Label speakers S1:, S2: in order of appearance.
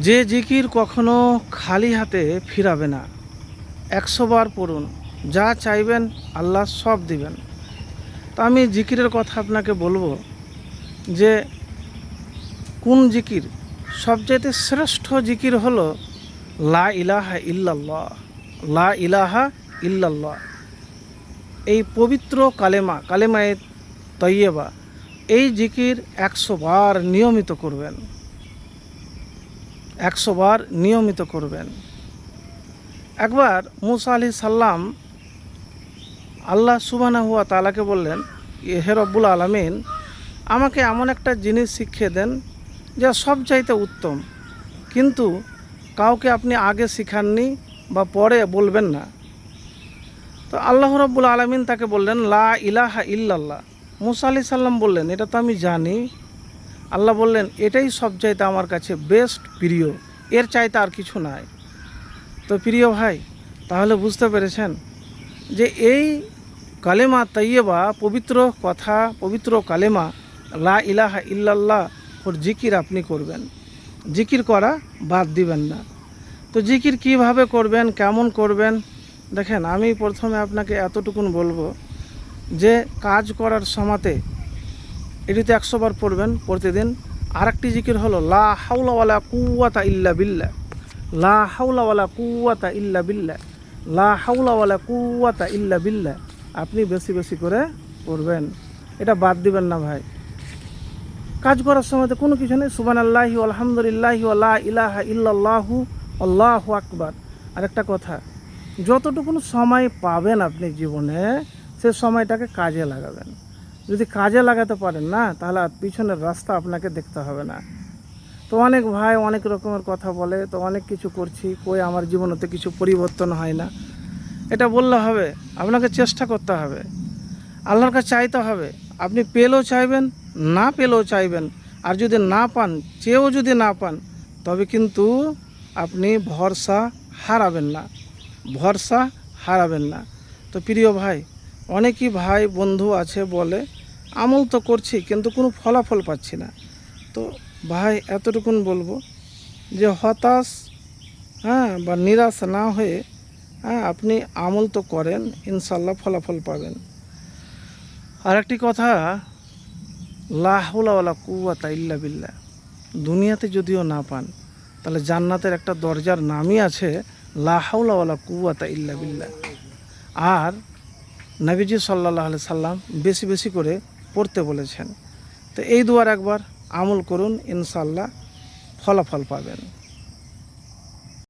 S1: যে জিকির কখনো খালি হাতে ফিরাবে না, 100 বার পড়ুন, যা চাইবেন আল্লাহ সব দিবেন। তো আমি জিকিরের কথা আপনাকে বলবো যে কোন জিকির সবচাইতে শ্রেষ্ঠ জিকির হলো লা ইলাহা ইল্লাল্লাহ। লা ইলাহা ইল্লাল্লাহ, এই পবিত্র কালেমায়ে তৈয়বা, এই জিকির 100 বার নিয়মিত করবেন, 100 বার নিয়মিত করবেন। একবার মুসা আলাইহিস সালাম আল্লাহ সুবহানাহু ওয়া তাআলাকে বললেন, হে রব্বুল আলামিন, আমাকে এমন একটা জিনিস শিখিয়ে দেন যা সবচাইতে উত্তম, কিন্তু কাউকে আপনি আগে শিখাননি বা পরে বলবেন না। তো আল্লাহ রব্বুল আলামিন তাকে বললেন লা ইলাহা ইল্লাল্লাহ। মুসা আলাইহিস সালাম বললেন, এটা তো আমি জানি। আল্লাহ বললেন, এটাই সবচাইতে আমার কাছে বেস্ট, প্রিয়, এর চাইতে আর কিছু নাই। তো প্রিয় ভাই, তাহলে বুঝতে পেরেছেন যে এই কালেমা তাইয়্যেবা, পবিত্র কথা, পবিত্র কালেমা লা ইলাহা ইল্লাল্লাহ ওর জিকির আপনি করবেন, জিকির করা বাদ দিবেন না। তো জিকির কিভাবে করবেন, কেমন করবেন, দেখেন আমি প্রথমে আপনাকে এতটুকুন বলবো যে কাজ করার সময়তে এটিতে 100 বার পড়বেন প্রতিদিন। আরেকটি জিকির হলো লা হাওলা ওয়ালা কুওয়াতা ইল্লা বিল্লাহ। লা হাওলা ওয়ালা কুওয়াতা ইল্লা বিল্লাহ। লা হাওলা ওয়ালা কুওয়াতা ইল্লা বিল্লাহ আপনি বেশি বেশি করে পড়বেন, এটা বাদ দিবেন না ভাই। কাজ করার সময় তো কোনো কিছু নেই, সুবহানাল্লাহি আলহামদুলিল্লাহি ওয়া লা ইলাহা ইল্লাল্লাহু আল্লাহু আকবার। আরেকটা কথা, যতটুকুন সময় পাবেন আপনি জীবনে, সে সময়টাকে কাজে লাগাবেন। যদি কাজে লাগাতে পারেন না, তাহলে আর পিছনের রাস্তা আপনাকে দেখতে হবে না। তো অনেক ভাই অনেক রকমের কথা বলে, তো অনেক কিছু করছি, কই আমার জীবনেতে কিছু পরিবর্তন হয় না। এটা বললে হবে, আপনাকে চেষ্টা করতে হবে, আল্লাহর কাছে চাইতে হবে। আপনি পেলেও চাইবেন, না পেলেও চাইবেন। আর যদি না পান, চেয়েও যদি না পান, তবে কিন্তু আপনি ভরসা হারাবেন না, ভরসা হারাবেন না। তো প্রিয় ভাই, অনেকই ভাই বন্ধু আছে বলে আমল তো করছি কিন্তু কোনো ফলাফল পাচ্ছি না। তো ভাই এতটুকুন বলবো যে হতাশ বা নিরাশ না হয়ে আপনি আমল তো করেন, ইনশাল্লাহ ফলাফল পাবেন। আরেকটি কথা, লা হাওলা ওয়ালা কুওয়াতা ইল্লা বিল্লাহ, দুনিয়াতে যদিও না পান, তাহলে জান্নাতের একটা দরজার নামই আছে লা হাওলা ওয়ালা কুওয়াতা ইল্লা বিল্লাহ। আর নবীজি সাল্লাল্লাহু আলাইহি সাল্লাম বেশি বেশি করে পড়তে বলেছেন। তো এই দুয়ার একবার আমল করুন, ইনশাল্লাহ ফলাফল পাবেন।